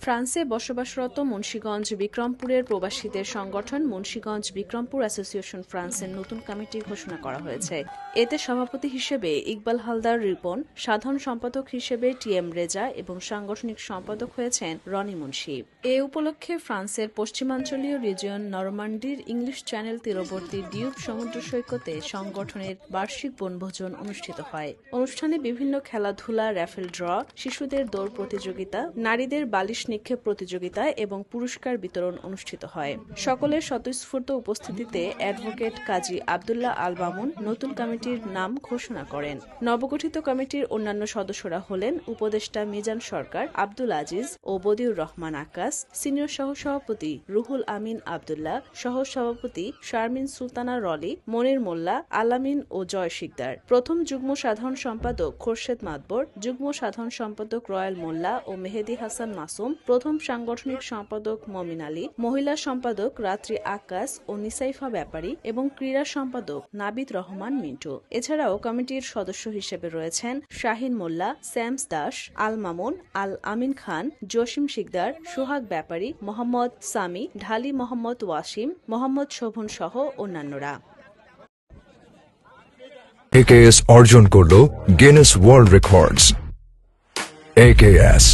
ফ্রান্সে বসবাসরত মুন্সিগঞ্জ বিক্রমপুরের প্রবাসীদের সংগঠন মুন্সিগঞ্জ বিক্রমপুর অ্যাসোসিয়েশন ফ্রান্সের নতুন কমিটি ঘোষণা করা হয়েছে। এতে সভাপতি হিসেবে ইকবাল হালদার রিপন, সাধারণ সম্পাদক হিসেবে টিএম রেজা এবং সাংগঠনিক সম্পাদক হয়েছেন রনি মুন্সি। এ উপলক্ষে ফ্রান্সের পশ্চিমাঞ্চলীয় রিজিয়ন নরমান্ডির ইংলিশ চ্যানেল তীরবর্তী ডিউব সমুদ্র সৈকতে সংগঠনের বার্ষিক বনভোজন অনুষ্ঠিত হয়। অনুষ্ঠানে বিভিন্ন খেলাধুলা, র্যাফেল ড্র, শিশুদের দৌড় প্রতিযোগিতা, নারীদের বালিশ নিক্ষেপ প্রতিযোগিতা এবং পুরস্কার বিতরণ অনুষ্ঠিত হয়। সকলের স্বতঃস্ফূর্ত উপস্থিতিতে অ্যাডভোকেট কাজী আব্দুল্লাহ আল মামুন নতুন কমিটির নাম ঘোষণা করেন। নবগঠিত কমিটির অন্যান্য সদস্যরা হলেন উপদেষ্টা মিজান সরকার, আব্দুল আজিজ ও বদিউর রহমান আকাশ, সিনিয়র সহসভাপতি রুহুল আমিন আব্দুল্লাহ, সহসভাপতি শারমিন সুলতানা রলি, মনির মোল্লা, আলামিন ও জয় শিকদার, প্রথম যুগ্ম সাধারণ সম্পাদক খোরশেদ মাতবর, যুগ্ম সাধারণ সম্পাদক রয়েল মোল্লা ও মেহেদি হাসান মাসুম, প্রথম সাংগঠনিক সম্পাদক মমিন আলী, মহিলা সম্পাদক রাত্রি আকাশ ও নিসাইফা ব্যাপারী এবং ক্রীড়া সম্পাদক নাবিদ রহমান মিন্টু। এছাড়াও কমিটির সদস্য হিসেবে রয়েছেন শাহিন মোল্লা, স্যামস দাস, আল মামুন, আল আমিন খান, জসিম শিকদার, সোহাগ ব্যাপারী, মোহাম্মদ সামি, ঢালি মোহাম্মদ ওয়াসিম, মোহাম্মদ শোভন সহ অন্যান্যরা। AKS অর্জন করল গিনেস ওয়ার্ল্ড রেকর্ডস। AKS